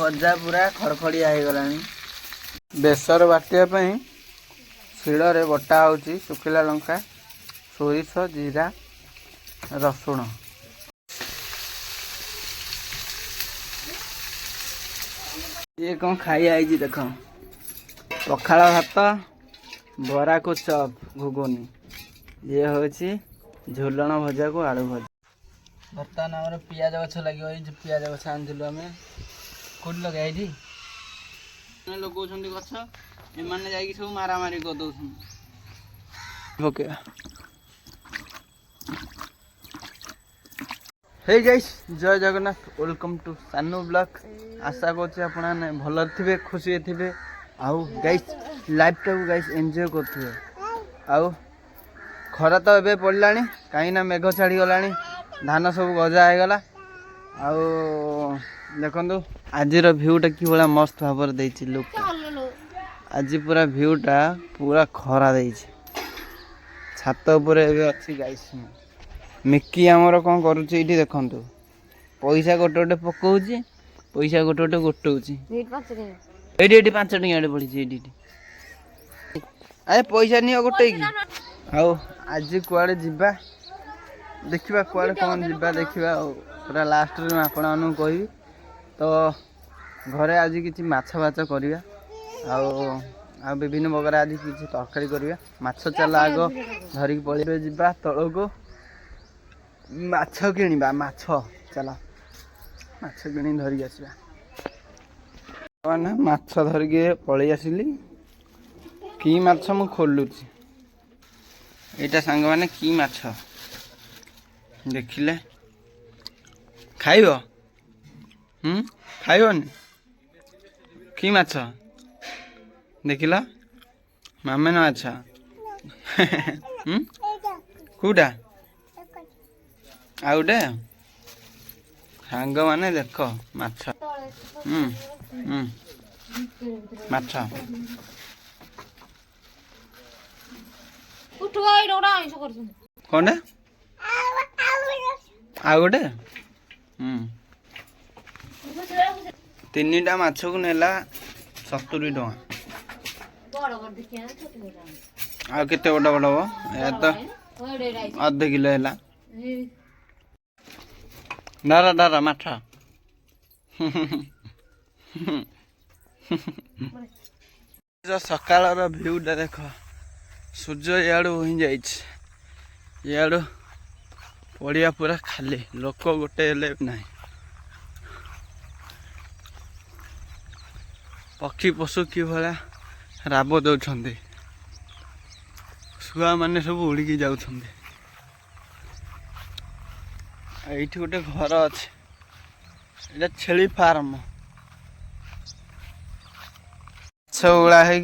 भजा पूरा खड़खड़िया हो गलानी बेसर बाटिया शिଳରେ बटा होची सुखिला लंका सोरिष जीरा रसुण ये कौन खाई आई देख पखाड़ भात बरा को चप घुगुनी ये हूँ झुलण भजा को आलू भजा बर्तमान आम पियाज गछ लगे पियाज गछ आनिलु आम कौट लगे ये लगौन गछ एमाने जाइए सब मारामारी कर दौन हे गाइस जय जगन्नाथ वेलकम टू सानू ब्लॉग आशा करछी आपण भल थे खुशी थे आउ गाइस लाइफ टाक गाइस एंजॉय करथे आउ खरा तो एबे पड़लानी कहीं ना मेघ छाड़ी गलानी धान सब गजा हो गला आउ देखंतु आजिर भ्यूटा कि भाला मस्त भाव देछि लुक आज पूरा भ्यूटा पूरा खरा देछि छात ऊपर एबे अछि गाइस मिक्की आमर कौन करुच्छे ये देखु पैसा गोटे गोटे पकाऊँ पैसा गोटे गोटे गोटाऊँ ये 5 टंका पड़ी अरे पैसा नहीं गोटे की आओ आज कुआड़े जीवा देखा कुआड़े कौन जीवा देखा पूरा लास्ट में आपण कह तो घरे आज किसी माछ फाच करवा आ विभिन्न प्रकार आज किसी तरकारी करवा माछ चला आग धरिक पड़े जा तल को माछ किणवा माछ चला माछ किणी धरिक आसवा माछ धरिक पलि आसिली कि माछ मु खोलुची एटा सांग माने कि माछ देखिले खाइबो खाइबोनी कि माछ देखिल मामे ना अच्छा कौटा आ गोटे सांग माने देख माछ माछ कौन आ गोटे 3टा माछ को नेला 70 टଙ୍କା आ केते बड़ा बड़ा हो या तो आधे किलो है डारा डारा माठा सकाल भ्यूटा देख सूर्य इाड़ू ही जाड़ू पड़िया पूरा खाली लोक गोटे ना पक्षी पशु कि भाया राब दौरान शुआ मैंने सब उड़िकी जाऊँ ये गोटे घर अच्छे छेली फार्म छुड़ा है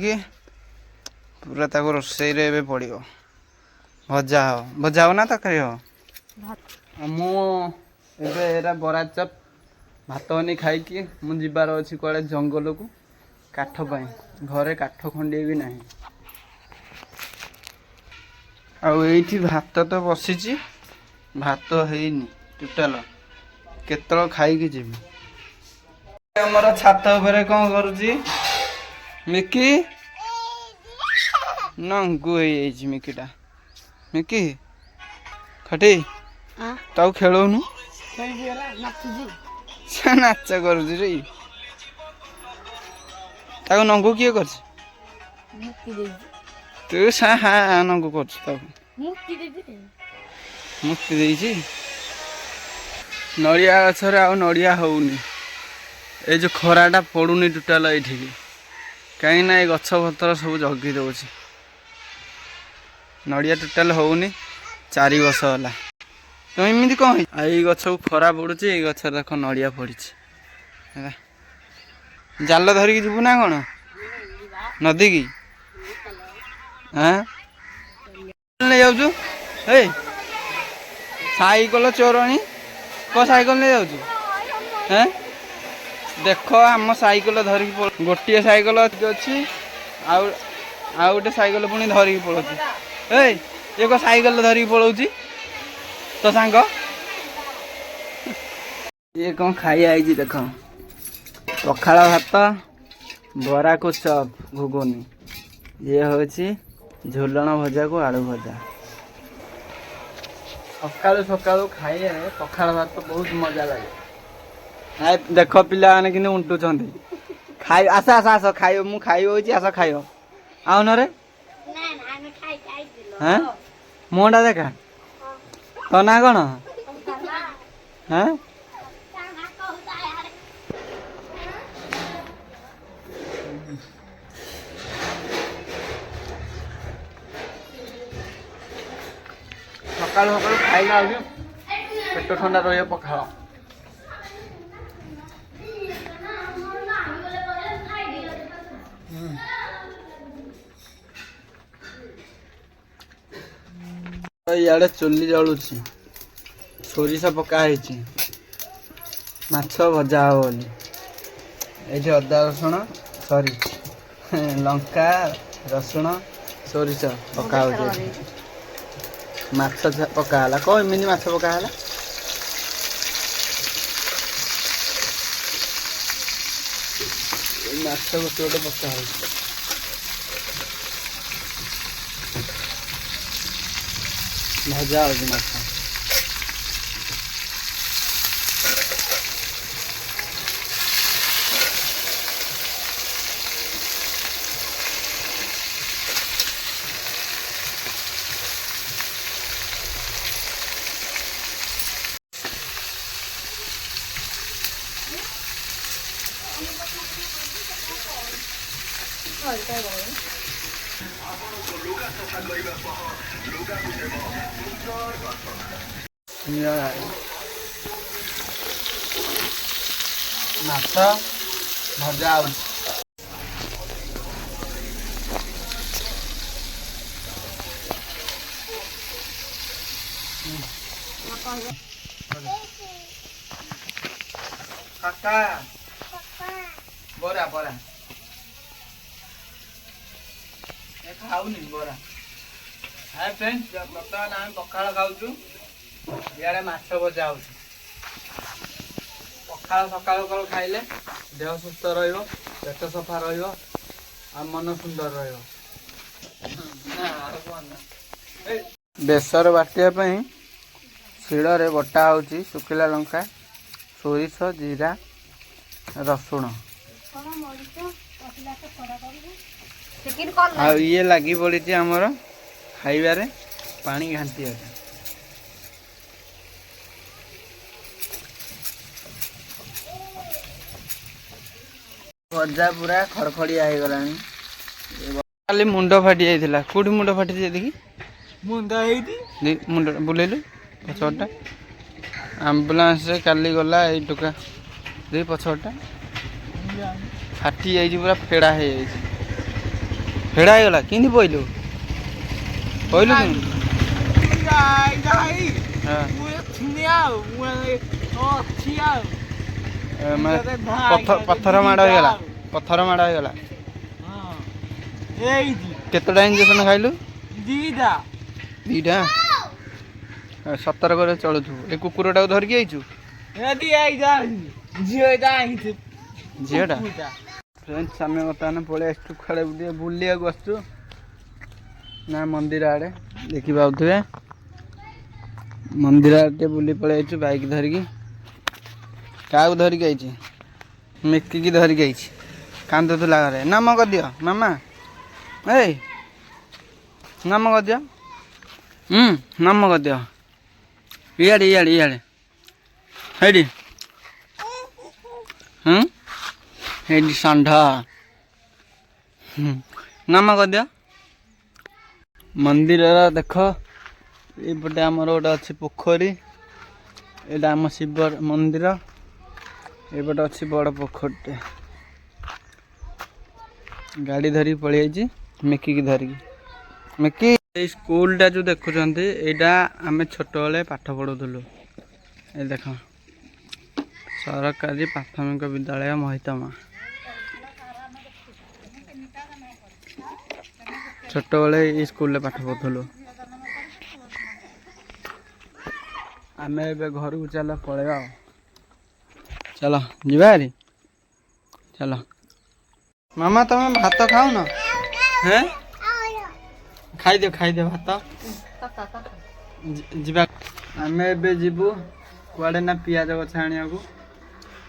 पूरा ताको रोसई रे पड़ो भजा हो ना तरकारी हो मुझे बरा चप भात बनी खाई मुझार अच्छी कड़े जंगल को काठ पाई घरे काठ खंडे भी ना आठी भात तो बसी भात है टोटाल केतल खाई जी आमर छात उपरे कौन करुची मिकी नंगू हो मिकीटा मिकी खटी ताऊ खेलौनु नाच करुची रे ताऊ नंगू किए कर तू सा हाँ नंगू कर मुक्ति देछि नड़िया गछरे आ नड़िया होउनी ए जो खराटा पड़ुनी टोटाल ये कहीं ना ये गछ पतर सब जगी दौर नड़िया टोटाल होउनी 4 वर्ष है तो एमती कौन ये गछ को खरा पड़ुची ये गछ देख नड़िया पड़ी जाल धरिकी जीवु ना कौन नदी की हाँ नहीं जाऊँ हे साइकल चोरणी को साइकल नहीं जाऊँ हैं देख आम साइकल धरिकी गोटे साइकल अच्छी आउ गोटे साइकल पुणी धरिकी पड़ोची ये को साइकल धरिकी पड़ोची तो सांग ये कौन खाई आई देख पखाड़ भात बरा को चप घुगुनी ये हूँ झुलण भजा को आलू भजा सका सका खाइए पखाड़ भात तो बहुत मजा लगे देख पिला मैंने कि उंटुंट खाई आस आस आस खाइ मु खाइ आस खाइ आउन रे हाँ मुँटा देखा तो ना कौन हाँ सका सका खाइला पेट ठंडा रही पखाड़ इे चुली जलुची सोरिष पकाई माछ भजा हे बोली ये अदा रसुण सॉरी लंका रसुण सोरिष पका माछ पकाला कौन एमती माछ पकाला माछ गोटे गोटे पका भजा हो माछ माछ भजा काका बरा बरा खाऊनी बरा हाय फ्रेंड्स बर्तमान आम पखाड़ खाऊँ इे माछ भजा हो पखाड़ सका सका खाइले देह सुस्थ रेट सफा मन सुंदर बेसर बाटिया शिଳରେ बटा होची सुखिला लंका सोरिष जीरा रसुण आ ये लगी पड़ी आमर खाइबारे पानी घांटी भजा पूरा खड़खड़िया हो गला खाली मुंड फाटी जाइए कौटी मुंड फाटी देखी मुंड बुलेलु पछटा आम्बुलांस काली गला ये टोका दे पछटा फाटी जाइए पूरा फेड़ा हो फेड़ा गला कि पहलु पहलु पत्थर माड़ होगा पत्थर माड़ होगा केतटा इंजेक्शन खाइलु दीटा सतर्क चलु ए कुकुरटा धरिकी आईचु झीटा फ्रेंड्स आम बर्तमान पलि आसु खेल बुलिया आसु ना मंदिर आड़े देखी पाथे मंदिर आड़े बुली पलि आईचु बाइक धरिकी क्या धरिकी आई मिकी की धरिकी आई कांदुला घरे नाम कर दियो मामा ए नाम कर दियो नाम कर दियो इे इे इे हेडी हेडी षंढ नाम कर दियो मंदिर देख ये आमर गोटे अच्छी पोखरी यहाँ आम शिव मंदिर एपटे अच्छी बड़ पोखरटे गाड़ी धरी पलि आई मिकी की धरिकी मिकी स्कूलटा जो देखुं यहाँ आम छोट बेले पाठ पढ़ुलु ये देख सरकारी प्राथमिक विद्यालय महितमा छोट बेले स्कूल पाठ पढ़ुलु आम ए घर को चल पलैया चल जीवा चलो मामा तुम भात खाऊ न हैं खाई दियो भात जीवा आम एबू कुआड़े ना पियाज गछ आने को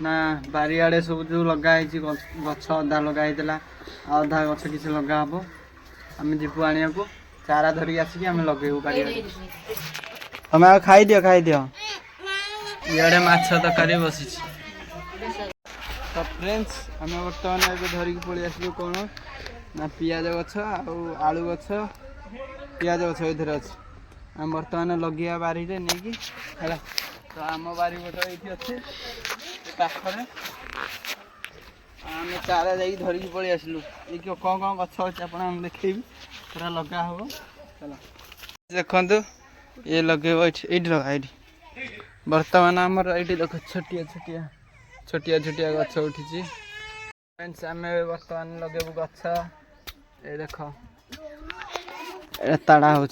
ना बारियाड़े सब जो लगाई गछ अधा लगाई अधा गछ किसी लगा हम आम जीवु आने को चारा धरिक आसिक आम लगेबू बारियाड़े तुम आ खाई दियो इे माछ तरकारी बसी तो फ्रेंड्स आम बर्तमान धरिक पलि आसलु कौन ना पियाज गछ आलू गछ पियाज गछ ये अच्छे आम बर्तमान लगे बारी नहीं कि तो आम बारी गोटे ये अच्छे पाखरे आम चारा जा धरिक पलि आसलु ये कौन कौन गछ अच्छे आप देखेबी पूरा लगा हम चलो देखु ये लगे ये लगा ये बर्तमान आमर ये देख छोटिया छोटिया छोटिया छोटिया गछ उठी फ्रेंड्स आम बर्तमान लगेबू गछ ये देख ताड़ा हो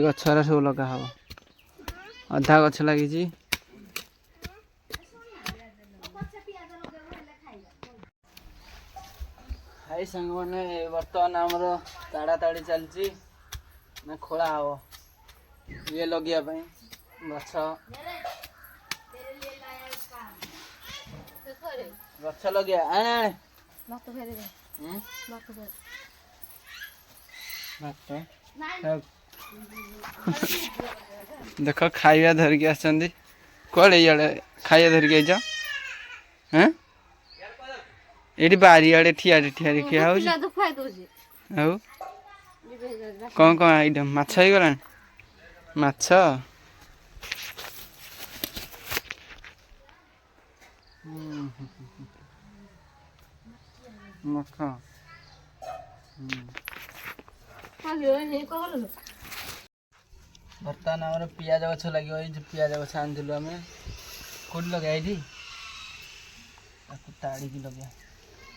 गछरा सब लगा हम अधा गछ लगी हाई सांग मैंने बर्तमान आमर ताड़ा ताड़ी चलती ना खोला हम ये लगे गछ गछ लगे आने देख खाइबा धरिक आसछन्ती कड़े इे खाइबा धरिक आइज हैं ये बारियाड़े ठिया ठिया खिया हो कौन कौन आइटम माछ हो गला माछ मख बर्तमान आम पियाज गछ लगे पियाज गछ आनी आम कौट लगे ये ताड़ी लगे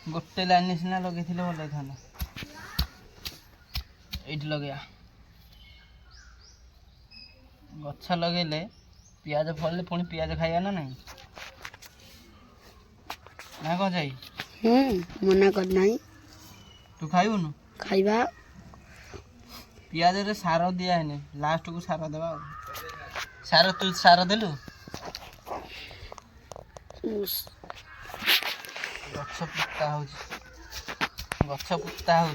गोटे लाइन सीना लगे भल था ये लगे गछ लगे पियाज फल पुणी पियाज खाइबा ना नहीं ना कौन जाई मना कर नहीं तू खाइबुनु खाइबा पियाज रे सार दिया है लास्ट को सार देवा सार तू सार देलु गछ पुता हो गछ पुता हो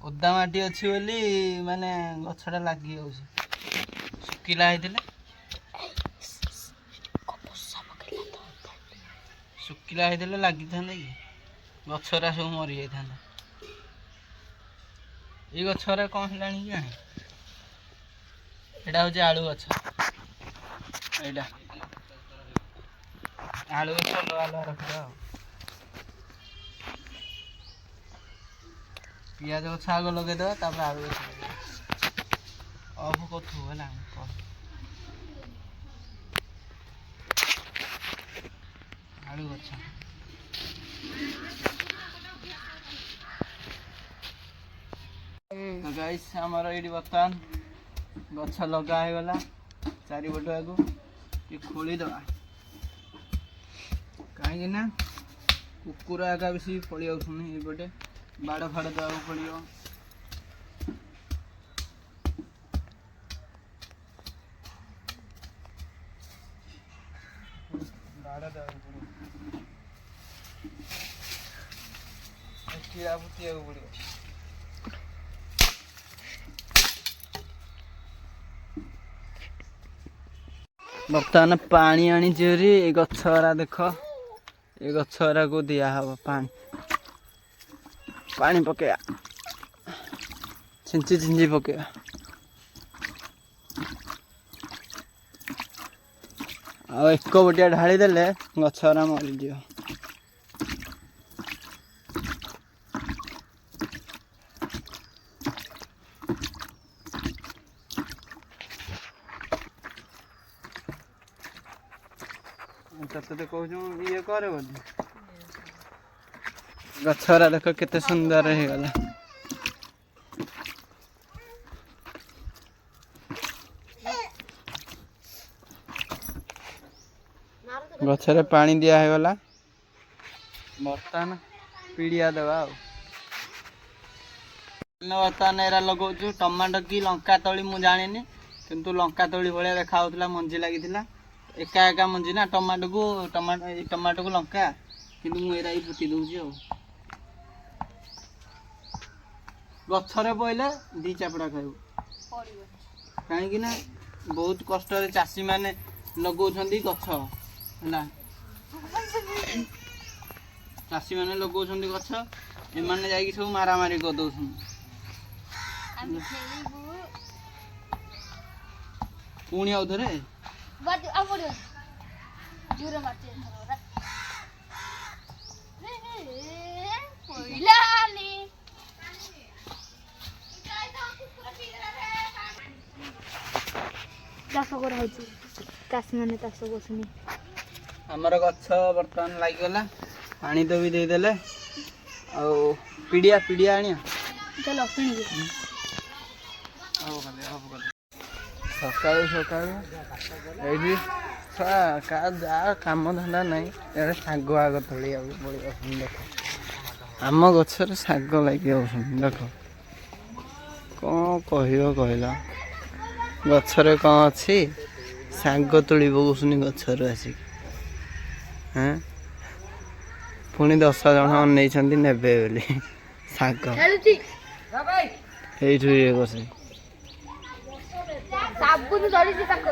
ओदा माटी अच्छी बोली माने गछटा लगी हो सुखिला शुकिला होते लगी था कि गछरा सब मरी जाता ये गछरा कौन है कि यहाँ हूँ आलू गछ यहाँ आलू गछ अलग अलग रखा पियाज गछ आग लगेद आलू गछ अफ कथु है आलू गछ तो गाइस आमर ये बर्तमान गछ लगा गला चारिपटा को ये खोली दवा कहीं कुकुर आगा बेसी पलि आउटे बाड़ फाड़ देवा पड़ो बाड़ देवा कीड़ा फुटिया पड़ो बर्तमान पानी आनी गछरा देख ये गछरा को दिया हम पानी पानी पकया छिंची छिंची पकया एक बटिया ढाली देले गछरा मरी जियो तते कहूँ ये करे बोली गछरा देख केते सुंदर हो गला गछरे पानी दिया है गला ବର୍ତ୍ତମାନ ପିଡ଼ିଆ ଦେବା ଆଉ ବର୍ତ୍ତମାନ ଏରା ଲଗାଉଛୁ ଟମାଟୋ କି ଲଙ୍କା ତଳି ମୁଁ ଜାଣିନି କିନ୍ତୁ ଲଙ୍କା ତଳି ଭଳିଆ ଦେଖା ହଉଥିଲା ମଞ୍ଜି ଲାଗିଥିଲା ଏକା ଏକା ମଞ୍ଜି ନା ଟମାଟୋକୁ ଲଙ୍କା କିନ୍ତୁ ମୁଁ ଏରା ହିଁ ପୋତି ଦେଉଛି ଆଉ ଗଛରେ ପଇଲେ ଦି ଚାପଡ଼ା ଖାଇବୁ କାହିଁକି ନା ବହୁତ କଷ୍ଟରେ ଚାଷୀମାନେ ଲଗାଉଛନ୍ତି ଗଛ ହେଲା ଚାଷୀମାନେ ଲଗାଉଛନ୍ତି ଗଛ ଏମାନେ ଯାଇକି ସବୁ ମାରାମାରି କରିଦେଉଛନ୍ତି ପୁଣି ଆଉ ଥରେ ଚାଷ କରାହଉଛି ଚାଷୀମାନେ ଚାଷ କରୁଛନ୍ତି ଆମର ଗଛ ବର୍ତ୍ତମାନ ଲାଗିଗଲା ପାଣି ତ ବି ଦେଇଦେଲେ ଆଉ ପିଡ଼ିଆ ଆଣିଆ ଚାଲ କିଣିକି ସକାଳୁ ଏଇଠି ଯାହା କାମ ଧନ୍ଦା ନାହିଁ ଏଇଟା ଶାଗ ଆଗ ତୋଳିବାକୁ ପଡ଼ିବ ଦେଖ ଆମ ଗଛରେ ଶାଗ ଲାଗି ଯାଉଛନ୍ତି ଦେଖ କ'ଣ କହିବ କହିଲ ଗଛରେ କ'ଣ ଅଛି ଶାଗ ତୋଳି ପକଉଛନ୍ତି ଗଛରୁ ଆସିକି ହଁ ପୁଣି 10 ଜଣ ଅନେଇଛନ୍ତି ନେବେ ବୋଲି ଶାଗ ଏଇଠୁ ଇଏ ବସେ ସାବୁନ ଧରିଛି ତାକୁ